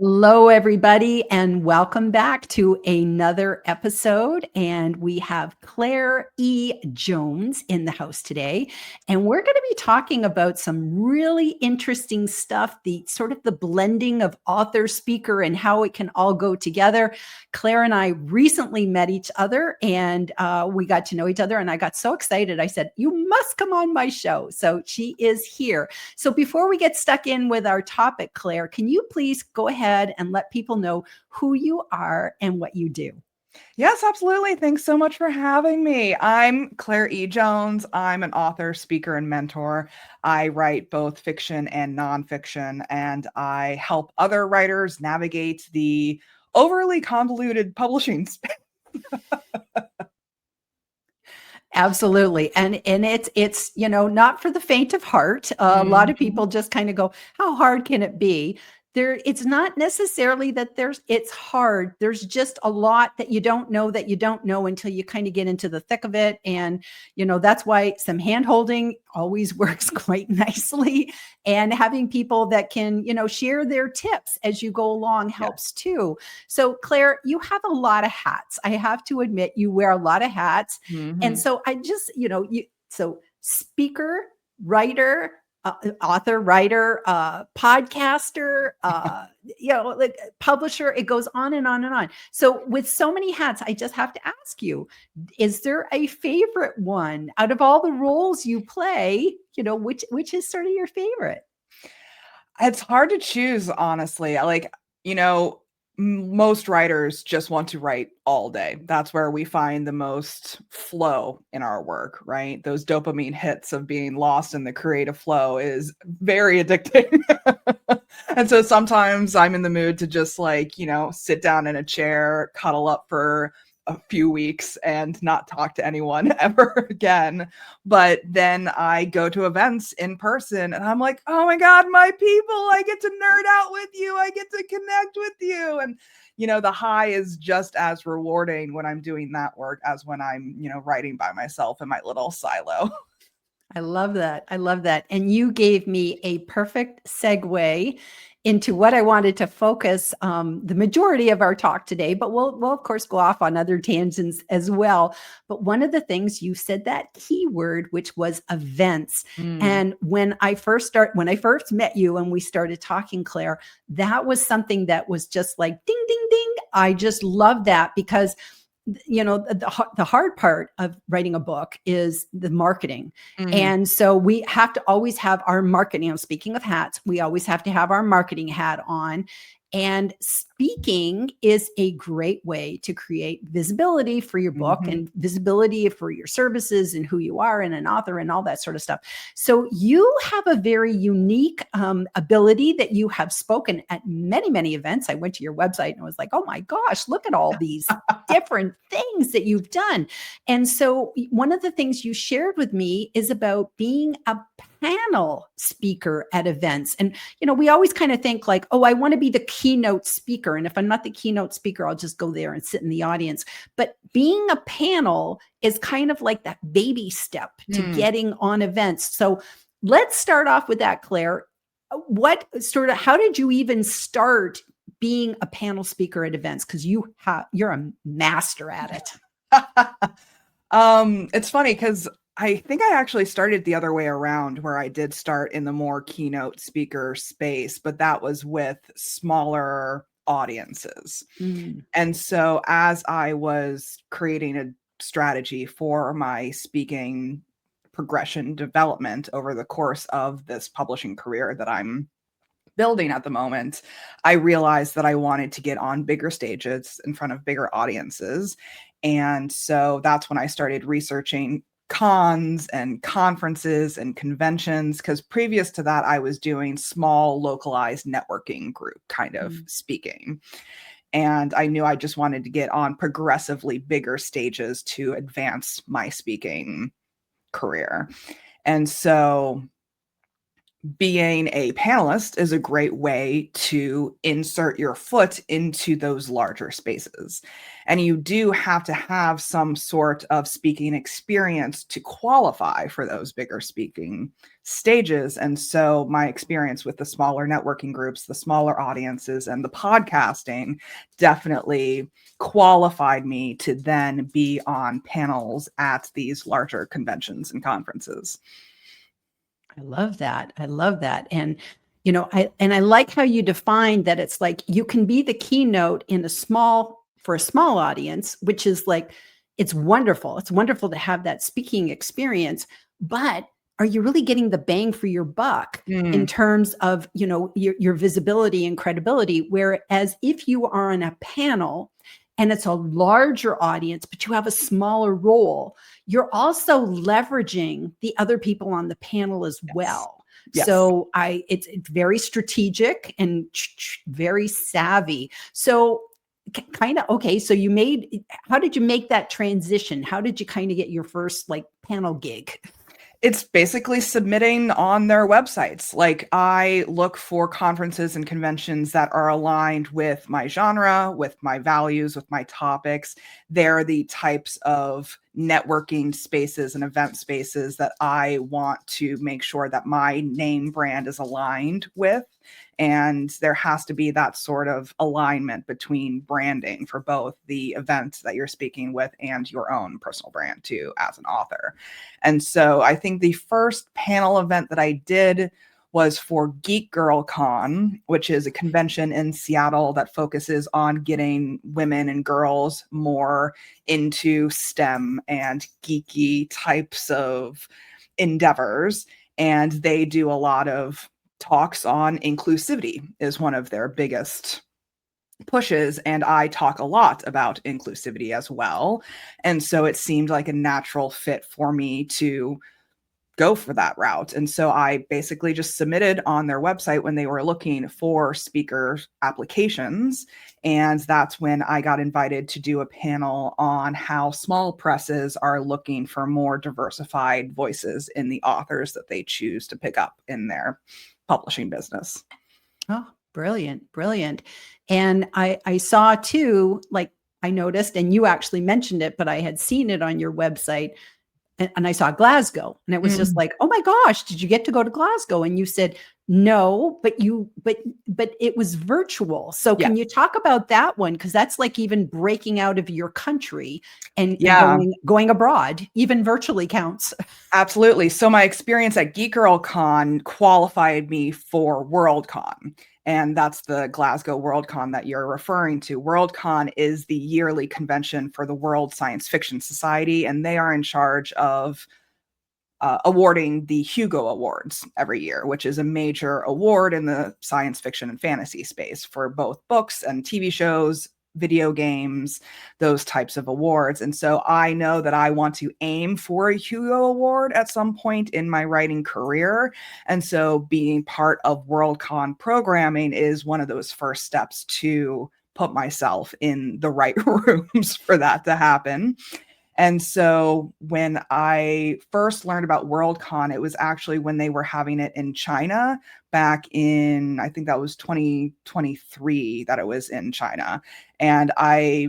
Hello, everybody, and welcome back to another episode. And we have Claire E. Jones in the house today. And we're going to be talking about some really interesting stuff, the sort of the blending of author, speaker, and how it can all go together. Claire and I recently met each other and we got to know each other. And I got so excited. I said, "You must come on my show." So she is here. So before we get stuck in with our topic, Claire, can you please go ahead and let people know who you are and what you do? Yes, absolutely. Thanks so much for having me. I'm Claire E. Jones. I'm an author, speaker, and mentor. I write both fiction and nonfiction, and I help other writers navigate the overly convoluted publishing space. Absolutely. And it's not for the faint of heart. A lot of people just kind of go, how hard can it be? It's not necessarily that it's hard. There's just a lot that you don't know until you kind of get into the thick of it. And, that's why some hand holding always works quite nicely. And having people that can, share their tips as you go along helps too. So Claire, you have a lot of hats. I have to admit, you wear a lot of hats. And so I just, so speaker, writer, author, writer, podcaster, like publisher, it goes on and on and on. So with so many hats, I just have to ask you, is there a favorite one out of all the roles you play? Which is sort of your favorite? It's hard to choose, honestly. Most writers just want to write all day. That's where we find the most flow in our work, right? Those dopamine hits of being lost in the creative flow is very addicting. And so sometimes I'm in the mood to just sit down in a chair, cuddle up for a few weeks and not talk to anyone ever again. But then I go to events in person and I'm like, oh my God, my people, I get to nerd out with you. I get to connect with you. And, the high is just as rewarding when I'm doing that work as when I'm, writing by myself in my little silo. I love that. I love that. And you gave me a perfect segue into what I wanted to focus the majority of our talk today, but we'll of course go off on other tangents as well. But one of the things you said, that keyword, which was events. And when I first met you and we started talking, Claire, that was something that was just like ding, ding, ding. I just love that because the hard part of writing a book is the marketing. And so we have to always have our marketing. Speaking of hats, we always have to have our marketing hat on. And speaking is a great way to create visibility for your book and visibility for your services and who you are and an author and all that sort of stuff. So you have a very unique ability that you have spoken at many, many events. I went to your website and I was like, oh my gosh, look at all these different things that you've done. And so one of the things you shared with me is about being a panel speaker at events. And, we always kind of think like, oh, I want to be the keynote speaker. And if I'm not the keynote speaker, I'll just go there and sit in the audience. But being a panel is kind of like that baby step to getting on events. So let's start off with that, Claire. How did you even start being a panel speaker at events? Because you're a master at it. It's funny because I think I actually started the other way around, where I did start in the more keynote speaker space, but that was with smaller audiences. And so as I was creating a strategy for my speaking progression development over the course of this publishing career that I'm building at the moment, I realized that I wanted to get on bigger stages in front of bigger audiences. And so that's when I started researching cons and conferences and conventions, because previous to that, I was doing small localized networking group kind of speaking. And I knew I just wanted to get on progressively bigger stages to advance my speaking career. And so being a panelist is a great way to insert your foot into those larger spaces. And you do have to have some sort of speaking experience to qualify for those bigger speaking stages. And so my experience with the smaller networking groups, the smaller audiences, and the podcasting definitely qualified me to then be on panels at these larger conventions and conferences. I love that. I love that. And I like how you defined that it's like you can be the keynote for a small audience, which is like it's wonderful. It's wonderful to have that speaking experience, but are you really getting the bang for your buck in terms of, your visibility and credibility? Whereas if you are on a panel and it's a larger audience, but you have a smaller role, you're also leveraging the other people on the panel as well. Yes. So it's very strategic and very savvy. So kind of, okay. So how did you make that transition? How did you kind of get your first like panel gig? It's basically submitting on their websites. Like, I look for conferences and conventions that are aligned with my genre, with my values, with my topics. They're the types of networking spaces and event spaces that I want to make sure that my name brand is aligned with. And there has to be that sort of alignment between branding for both the event that you're speaking with and your own personal brand too, as an author. And so I think the first panel event that I did was for Geek Girl Con, which is a convention in Seattle that focuses on getting women and girls more into STEM and geeky types of endeavors. And they do a lot of talks on inclusivity, is one of their biggest pushes, and I talk a lot about inclusivity as well. And so it seemed like a natural fit for me to go for that route. And so I basically just submitted on their website when they were looking for speaker applications. And that's when I got invited to do a panel on how small presses are looking for more diversified voices in the authors that they choose to pick up in their publishing business. Oh, brilliant, brilliant. And I saw too, like I noticed, and you actually mentioned it, but I had seen it on your website, and I saw Glasgow, and it was just like, oh my gosh, did you get to go to Glasgow? And you said, no, but it was virtual. So can you talk about that one? Because that's like even breaking out of your country and going abroad, even virtually counts. Absolutely. So my experience at Geek Girl Con qualified me for Worldcon. And that's the Glasgow Worldcon that you're referring to. Worldcon is the yearly convention for the World Science Fiction Society, and they are in charge of awarding the Hugo Awards every year, which is a major award in the science fiction and fantasy space for both books and TV shows, video games, those types of awards. And so I know that I want to aim for a Hugo Award at some point in my writing career. And so being part of Worldcon programming is one of those first steps to put myself in the right rooms for that to happen. And so when I first learned about Worldcon, it was actually when they were having it in China back in, I think that was 2023 that it was in China. And I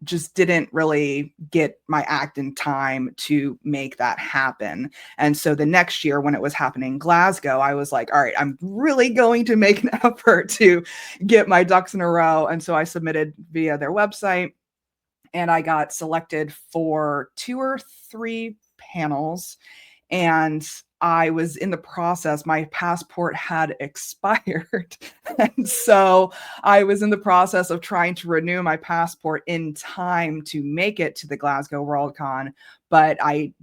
just didn't really get my act in time to make that happen. And so the next year when it was happening in Glasgow, I was like, all right, I'm really going to make an effort to get my ducks in a row. And so I submitted via their website. And I got selected for 2 or 3 panels. And I was in the process, my passport had expired. And so I was in the process of trying to renew my passport in time to make it to the Glasgow Worldcon, but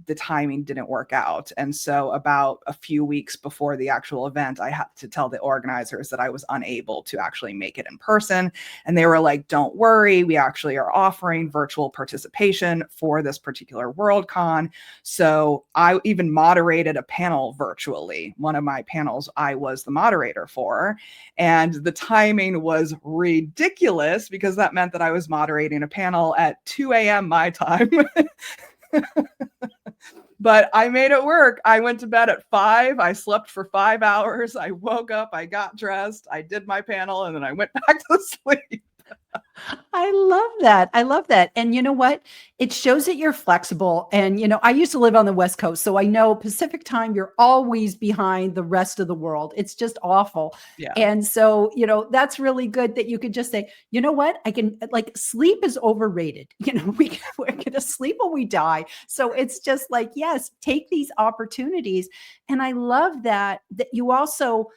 the timing didn't work out. And so about a few weeks before the actual event, I had to tell the organizers that I was unable to actually make it in person. And they were like, don't worry, we actually are offering virtual participation for this particular Worldcon. So I even moderated a panel virtually. One of my panels I was the moderator for. And the timing was ridiculous because that meant that I was moderating a panel at 2 a.m. my time. But I made it work. I went to bed at 5. I slept for 5 hours. I woke up, I got dressed, I did my panel, and then I went back to sleep. I love that. I love that. And you know what? It shows that you're flexible. And, I used to live on the West Coast. So I know Pacific time, you're always behind the rest of the world. It's just awful. Yeah. And so, that's really good that you could just say, you know what? I can, like, sleep is overrated. We're going to sleep when we die. So it's just like, yes, take these opportunities. And I love that you also,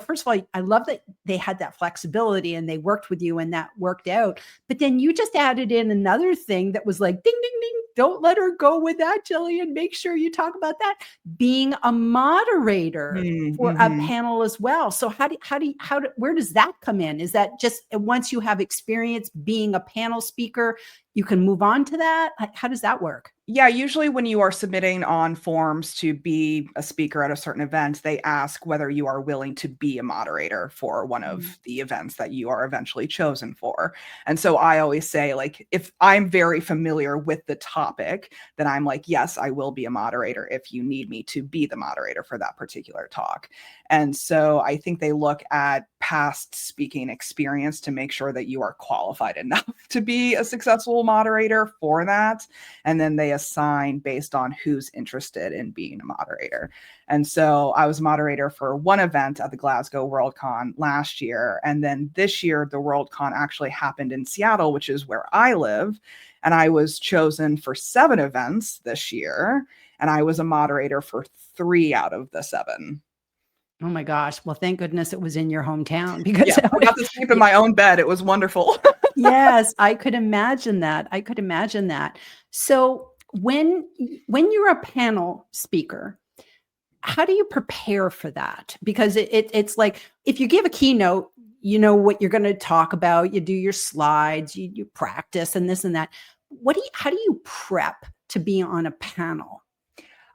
first of all, I love that they had that flexibility and they worked with you and that worked out. But then you just added in another thing that was like, ding, ding, ding. Don't let her go with that, Jillian. Make sure you talk about that. Being a moderator for a panel as well. So where does that come in? Is that just once you have experience being a panel speaker, you can move on to that? How does that work? Yeah, usually when you are submitting on forms to be a speaker at a certain event, they ask whether you are willing to be a moderator for one of the events that you are eventually chosen for. And so I always say, like, if I'm very familiar with the topic, then I'm like, yes, I will be a moderator if you need me to be the moderator for that particular talk. And so I think they look at past speaking experience to make sure that you are qualified enough to be a successful moderator for that. And then they assign based on who's interested in being a moderator. And so I was moderator for one event at the Glasgow Worldcon last year. And then this year, the Worldcon actually happened in Seattle, which is where I live. And I was chosen for 7 events this year. And I was a moderator for 3 out of the 7. Oh my gosh. Well, thank goodness it was in your hometown because Yeah, I got to sleep in my own bed. It was wonderful. Yes, I could imagine that. I could imagine that. So when you're a panel speaker, how do you prepare for that? Because it's like if you give a keynote, you know what you're going to talk about. You do your slides, you practice, and this and that. How do you prep to be on a panel?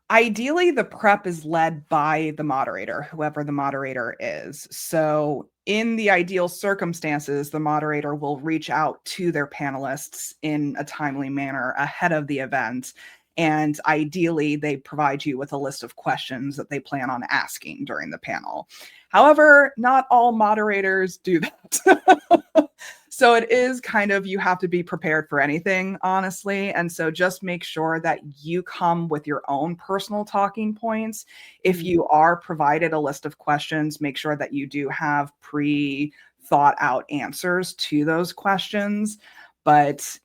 Ideally, the prep is led by the moderator, whoever the moderator is. So in the ideal circumstances, the moderator will reach out to their panelists in a timely manner ahead of the event. And ideally, they provide you with a list of questions that they plan on asking during the panel. However, not all moderators do that. So it is kind of, you have to be prepared for anything, honestly. And so just make sure that you come with your own personal talking points. If you are provided a list of questions, make sure that you do have pre-thought out answers to those questions. But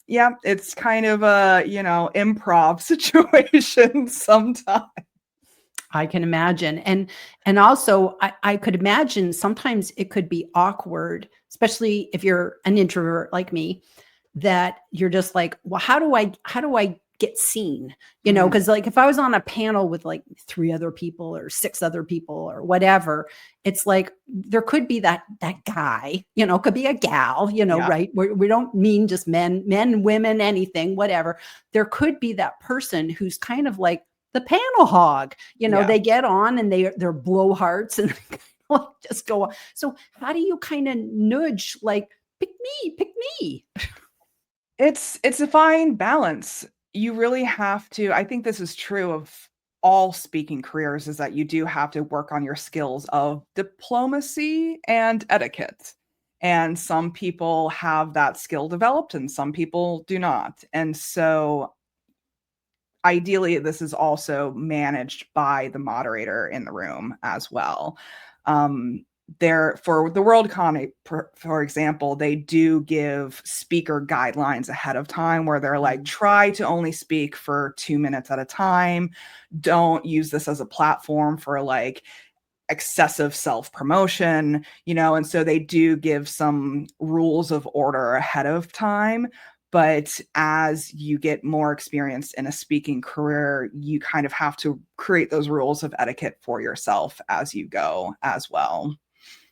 yeah, it's kind of a, improv situation sometimes. I can imagine. And also I could imagine sometimes it could be awkward, especially if you're an introvert like me, that you're just like, well, how do I get seen? Because like if I was on a panel with like 3 other people or 6 other people or whatever, it's like there could be that guy, could be a gal, Yeah. right? We don't mean just men, women, anything, whatever. There could be that person who's kind of like the panel hog, Yeah. they get on and they're blowhards and just go on. So how do you kind of nudge, like, pick me? It's a fine balance. You really have to, I think this is true of all speaking careers, is that you do have to work on your skills of diplomacy and etiquette. And some people have that skill developed and some people do not. And so ideally, this is also managed by the moderator in the room as well. There, for the Worldcon, for example, they do give speaker guidelines ahead of time where they're like, try to only speak for 2 minutes at a time. Don't use this as a platform for like excessive self-promotion, and so they do give some rules of order ahead of time. But as you get more experience in a speaking career, you kind of have to create those rules of etiquette for yourself as you go as well.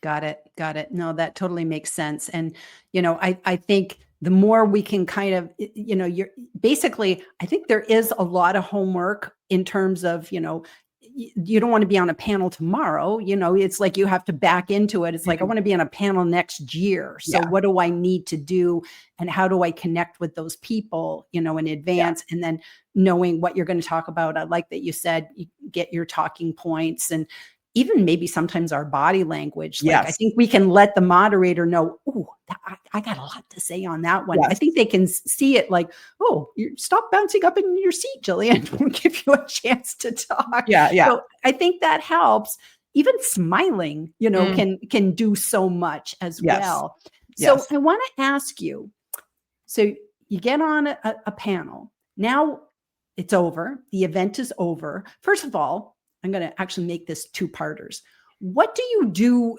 Got it. Got it. No, that totally makes sense. And, I think the more we can kind of, you're basically, I think there is a lot of homework in terms of, you don't want to be on a panel tomorrow. It's like you have to back into it. It's like, I want to be on a panel next year. So what do I need to do? And how do I connect with those people, in advance? And then knowing what you're going to talk about. I like that you said you get your talking points, and even maybe sometimes our body language. Like, I think we can let the moderator know, oh, I got a lot to say on that one. I think they can see it like, oh, you stop bouncing up in your seat, Jillian. We'll give you a chance to talk. So I think that helps. Even smiling, can do so much as well. So I want to ask you, so you get on a panel. Now it's over. The event is over. First of all, I'm going to actually make this two-parters. What do you do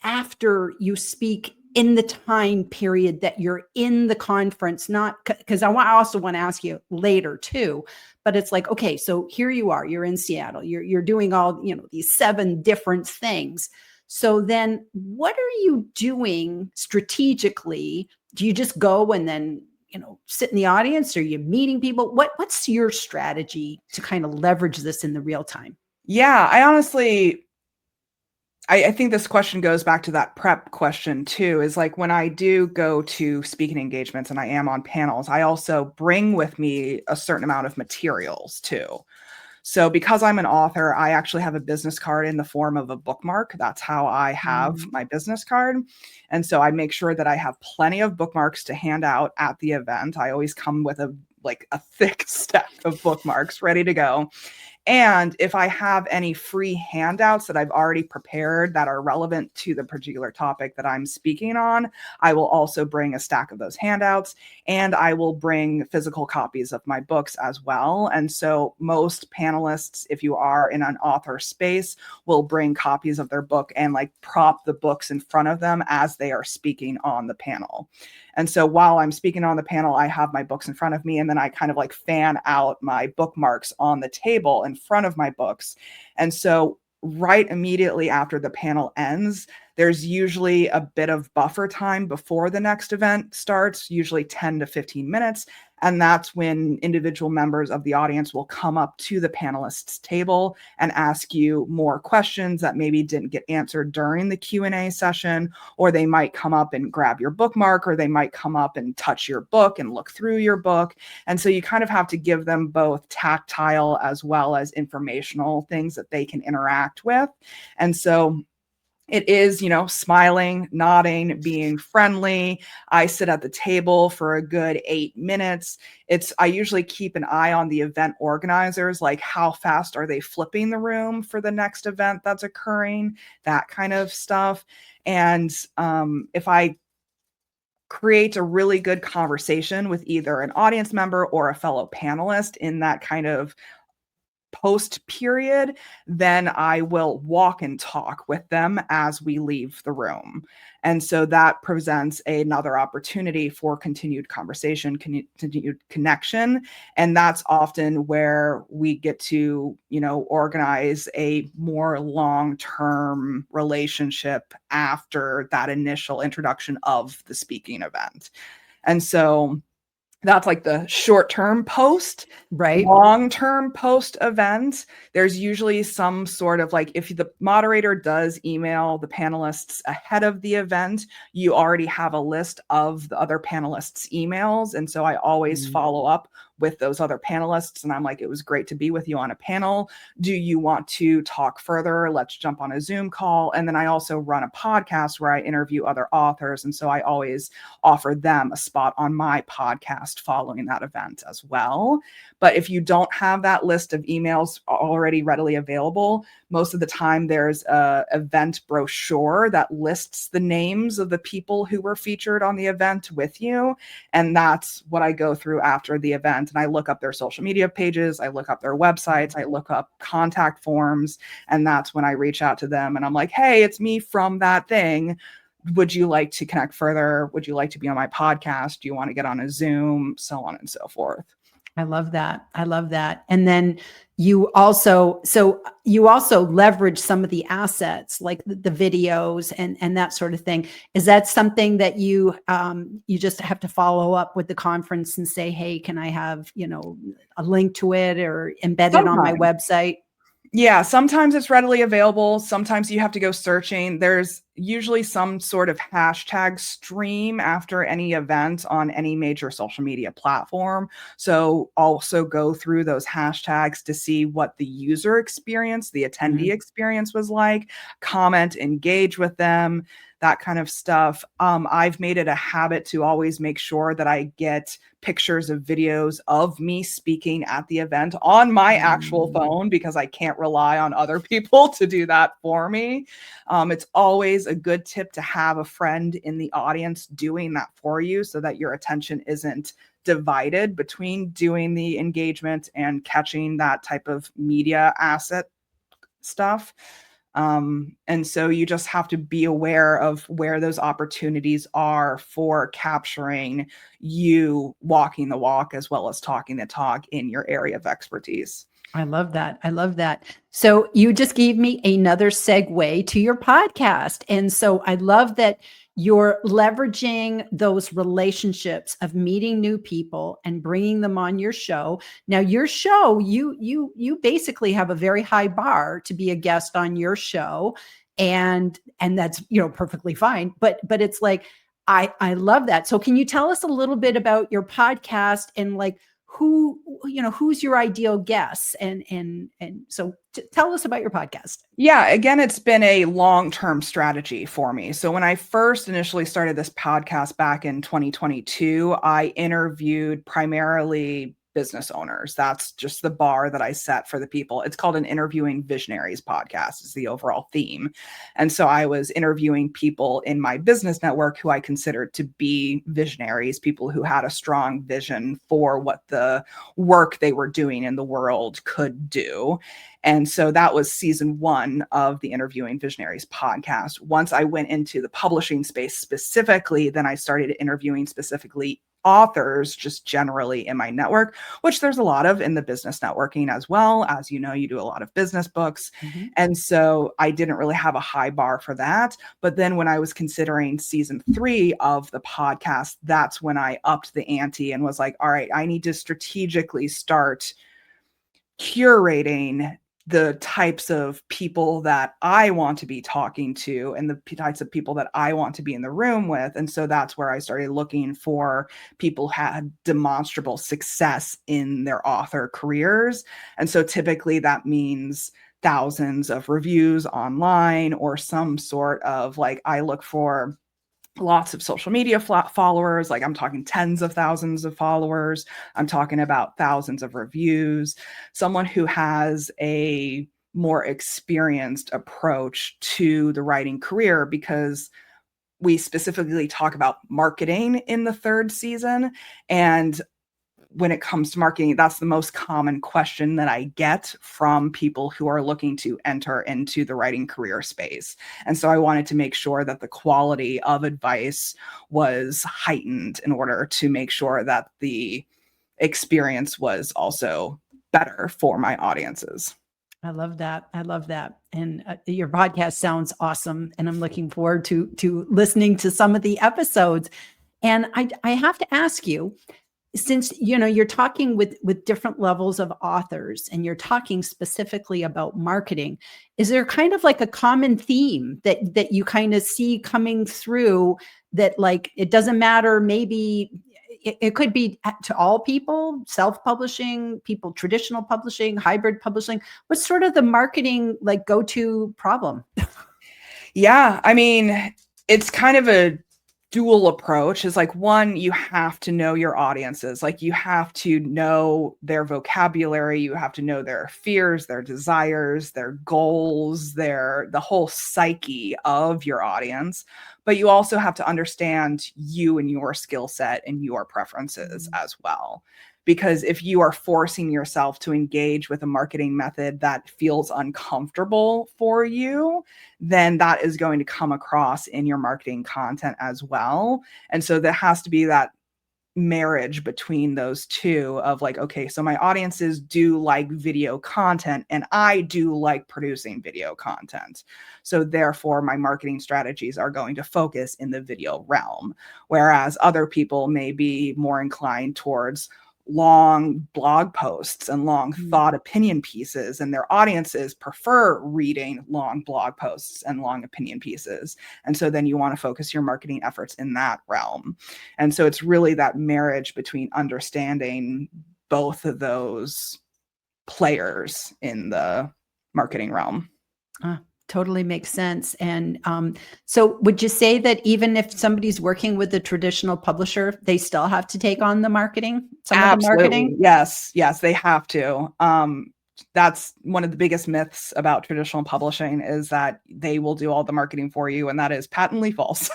after you speak in the time period that you're in the conference? Not because I also want to ask you later too, but it's like, okay, so here you are, you're in Seattle, you're doing all, these 7 different things. So then what are you doing strategically? Do you just go and then, sit in the audience? Or are you meeting people? What's your strategy to kind of leverage this in the real time? Yeah, I honestly, I think this question goes back to that prep question too, is like when I do go to speaking engagements and I am on panels, I also bring with me a certain amount of materials too. So because I'm an author, I actually have a business card in the form of a bookmark. That's how I have my business card. And so I make sure that I have plenty of bookmarks to hand out at the event. I always come with a thick stack of bookmarks ready to go. And if I have any free handouts that I've already prepared that are relevant to the particular topic that I'm speaking on, I will also bring a stack of those handouts, and I will bring physical copies of my books as well. And so most panelists, if you are in an author space, will bring copies of their book and prop the books in front of them as they are speaking on the panel. And so while I'm speaking on the panel, I have my books in front of me, and then I kind of fan out my bookmarks on the table in front of my books. And so right immediately after the panel ends, there's usually a bit of buffer time before the next event starts, usually 10 to 15 minutes. And that's when individual members of the audience will come up to the panelists table and ask you more questions that maybe didn't get answered during the Q&A session, or they might come up and grab your bookmark, or they might come up and touch your book and look through your book. And so you kind of have to give them both tactile as well as informational things that they can interact with. And so it is, smiling, nodding, being friendly. I sit at the table for a good 8 minutes. I usually keep an eye on the event organizers, like how fast are they flipping the room for the next event that's occurring, that kind of stuff. And if I create a really good conversation with either an audience member or a fellow panelist in that kind of post period, then I will walk and talk with them as we leave the room. And so that presents another opportunity for continued conversation, continued connection. And that's often where we get to, organize a more long-term relationship after that initial introduction of the speaking event. And so that's the short-term post. Right. Long-term post event, there's usually some sort of if the moderator does email the panelists ahead of the event, you already have a list of the other panelists' emails. And so I always follow up with those other panelists. And I'm like, it was great to be with you on a panel. Do you want to talk further? Let's jump on a Zoom call. And then I also run a podcast where I interview other authors. And so I always offer them a spot on my podcast following that event as well. But if you don't have that list of emails already readily available, most of the time there's an event brochure that lists the names of the people who were featured on the event with you. And that's what I go through after the event. And I look up their social media pages, I look up their websites, I look up contact forms, and that's when I reach out to them. And I'm like, hey, it's me from that thing. Would you like to connect further? Would you like to be on my podcast? Do you want to get on a Zoom? So on and so forth. I love that. I love that. And then you also leverage some of the assets like the videos and that sort of thing. Is that something that you just have to follow up with the conference and say, hey, can I have, a link to it or embed it on my website? Yeah, sometimes it's readily available. Sometimes you have to go searching. There's usually some sort of hashtag stream after any event on any major social media platform. So also go through those hashtags to see what the user experience, the attendee experience was like, comment, engage with them, that kind of stuff. I've made it a habit to always make sure that I get pictures of videos of me speaking at the event on my actual Mm. phone because I can't rely on other people to do that for me. It's always a good tip to have a friend in the audience doing that for you so that your attention isn't divided between doing the engagement and catching that type of media asset stuff. And so you just have to be aware of where those opportunities are for capturing you walking the walk as well as talking the talk in your area of expertise. I love that. I love that. So you just gave me another segue to your podcast. And so I love that you're leveraging those relationships of meeting new people and bringing them on your show. Now your show, you basically have a very high bar to be a guest on your show, and that's, perfectly fine. But it's like I love that. So can you tell us a little bit about your podcast and like who's your ideal guest, and so tell us about your podcast. Yeah, again, it's been a long-term strategy for me. So when I first initially started this podcast back in 2022, I interviewed primarily business owners. That's just the bar that I set for the people. It's called an interviewing visionaries podcast is the overall theme. And so I was interviewing people in my business network who I considered to be visionaries, people who had a strong vision for what the work they were doing in the world could do. And so that was season 1 of the Interviewing Visionaries podcast. Once I went into the publishing space specifically, then I started interviewing specifically authors just generally in my network, which there's a lot of in the business networking as well. As you know, you do a lot of business books. Mhm. And so I didn't really have a high bar for that. But then when I was considering season 3 of the podcast, that's when I upped the ante and was like, all right, I need to strategically start curating the types of people that I want to be talking to and the types of people that I want to be in the room with. And so that's where I started looking for people who had demonstrable success in their author careers. And so typically that means thousands of reviews online or some sort of like, I look for lots of social media followers. Like I'm talking tens of thousands of followers. I'm talking about thousands of reviews. Someone who has a more experienced approach to the writing career, because we specifically talk about marketing in the 3rd season. And when it comes to marketing, that's the most common question that I get from people who are looking to enter into the writing career space. And so I wanted to make sure that the quality of advice was heightened in order to make sure that the experience was also better for my audiences. I love that. I love that. And your podcast sounds awesome. And I'm looking forward to listening to some of the episodes. And I have to ask you, since you're talking with different levels of authors and you're talking specifically about marketing, is there kind of like a common theme that you kind of see coming through, that like it doesn't matter, maybe it could be to all people, self-publishing people, traditional publishing, hybrid publishing? What's sort of the marketing like go-to problem? Yeah, I mean, it's kind of a dual approach. Is like, one, you have to know your audiences. Like you have to know their vocabulary, you have to know their fears, their desires, their goals, the whole psyche of your audience. But you also have to understand you and your skill set and your preferences as well. Because if you are forcing yourself to engage with a marketing method that feels uncomfortable for you, then that is going to come across in your marketing content as well. And so there has to be that marriage between those two of like, okay, so my audiences do like video content and I do like producing video content. So therefore my marketing strategies are going to focus in the video realm, whereas other people may be more inclined towards long blog posts and long thought opinion pieces, and their audiences prefer reading long blog posts and long opinion pieces. And so then you want to focus your marketing efforts in that realm. And so it's really that marriage between understanding both of those players in the marketing realm. Totally makes sense. And so would you say that even if somebody's working with a traditional publisher, they still have to take on the marketing, some of the Absolutely. marketing? Yes, they have to. That's one of the biggest myths about traditional publishing, is that they will do all the marketing for you, and that is patently false.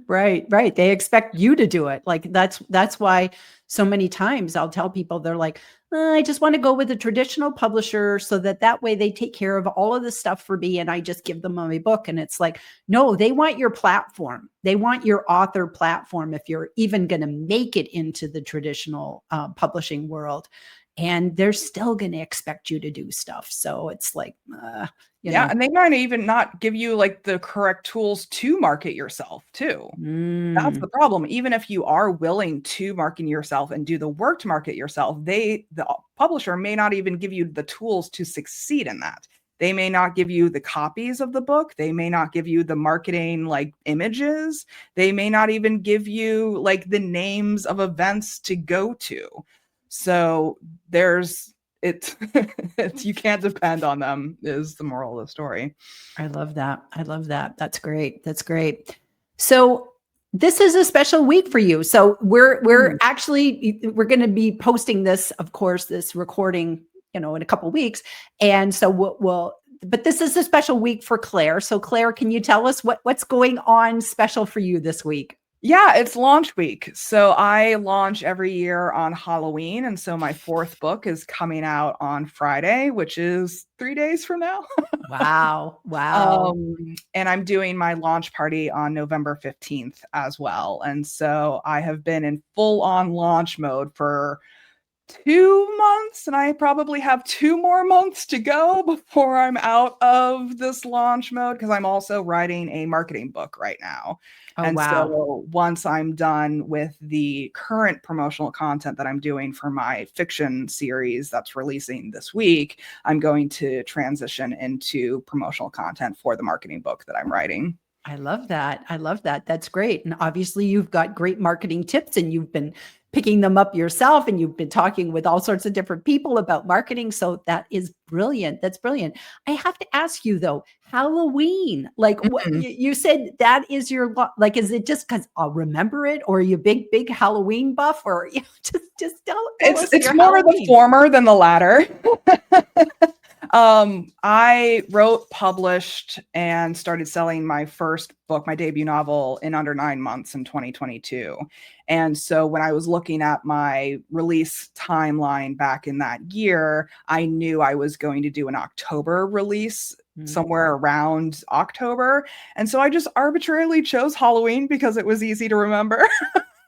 Right. They expect you to do it. Like that's why so many times I'll tell people, they're like, I just want to go with a traditional publisher so that way they take care of all of the stuff for me and I just give them my book. And it's like, no, they want your platform. They want your author platform if you're even going to make it into the traditional publishing world. And they're still going to expect you to do stuff. So it's like, you know. And they might even not give you like the correct tools to market yourself too. That's the problem. Even if you are willing to market yourself and do the work to market yourself, the publisher may not even give you the tools to succeed in that. They may not give you the copies of the book. They may not give you the marketing like images. They may not even give you like the names of events to go to. So there's you can't depend on them, is the moral of the story. I love that. That's great. So this is a special week for you. So we're actually, we're going to be posting this, of course, this recording, in a couple of weeks. And so but this is a special week for Claire. So Claire, can you tell us what's going on special for you this week? Yeah, it's launch week. So I launch every year on Halloween. And so my 4th book is coming out on Friday, which is 3 days from now. Wow. And I'm doing my launch party on November 15th as well. And so I have been in full on launch mode for 2 months, and I probably have 2 more months to go before I'm out of this launch mode, because I'm also writing a marketing book right now. Oh, And wow. so once I'm done with the current promotional content that I'm doing for my fiction series that's releasing this week, I'm going to transition into promotional content for the marketing book that I'm writing. I love that. That's great. And obviously you've got great marketing tips and you've been picking them up yourself and you've been talking with all sorts of different people about marketing. So that is brilliant. That's brilliant. I have to ask you though, Halloween, like what you said that is your, like, is it just because I'll remember it, or are you big Halloween buff, or just tell us It's your more Halloween. the former than the latter. I wrote, published, and started selling my first book, my debut novel, in under 9 months in 2022. And so when I was looking at my release timeline back in that year, I knew I was going to do an October release, somewhere around October. And so I just arbitrarily chose Halloween because it was easy to remember.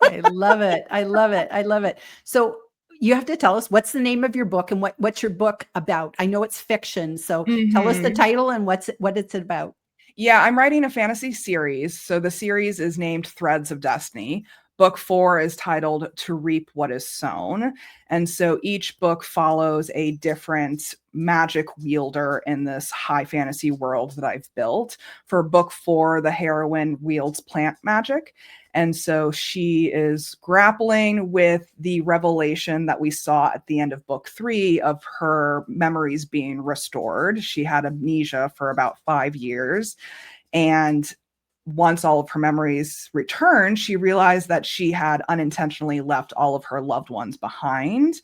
I love it. So you have to tell us, what's the name of your book and what's your book about? I know it's fiction, so tell us the title and what it's about. Yeah, I'm writing a fantasy series. So the series is named Threads of Destiny. Book 4 is titled To Reap What Is Sown. And so each book follows a different magic wielder in this high fantasy world that I've built. For book 4, the heroine wields plant magic. And so she is grappling with the revelation that we saw at the end of book 3 of her memories being restored. She had amnesia for about 5 years. And once all of her memories returned, she realized that she had unintentionally left all of her loved ones behind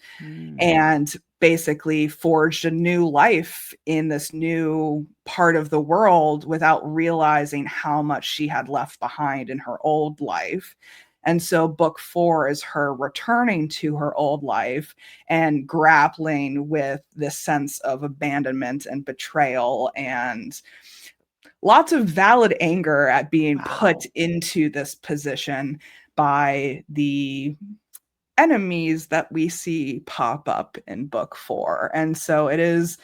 and basically forged a new life in this new part of the world without realizing how much she had left behind in her old life. And so book 4 is her returning to her old life and grappling with this sense of abandonment and betrayal and lots of valid anger at being put into this position by the enemies that we see pop up in book 4. And so it is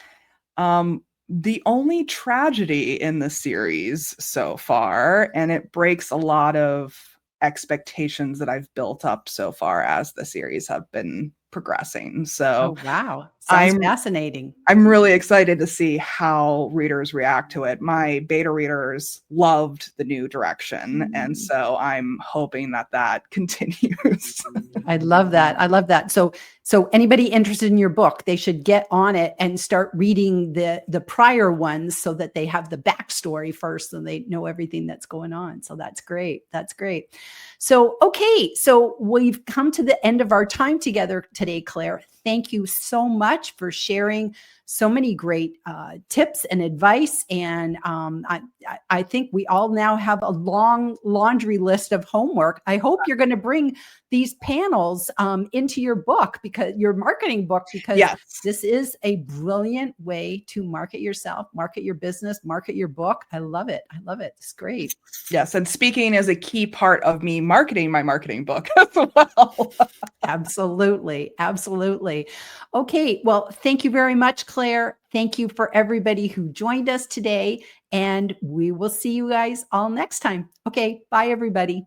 the only tragedy in the series so far, and it breaks a lot of expectations that I've built up so far as the series have been progressing. So Oh, wow. Sounds I'm fascinating. I'm really excited to see how readers react to it. My beta readers loved the new direction, and so I'm hoping that that continues. I love that. I love that. So anybody interested in your book, they should get on it and start reading the prior ones so that they have the backstory first and they know everything that's going on. So that's great. That's great. So, okay. So we've come to the end of our time together today, Claire. Thank you so much for sharing so many great tips and advice. And I think we all now have a long laundry list of homework. I hope you're going to bring these panels into your book, because your marketing book, because Yes. this is a brilliant way to market yourself, market your business, market your book. I love it. I love it. It's great. Yes. And speaking is a key part of me marketing my marketing book as well. Absolutely. Absolutely. Okay. Well, thank you very much, Claire. Thank you for everybody who joined us today. And we will see you guys all next time. Okay. Bye, everybody.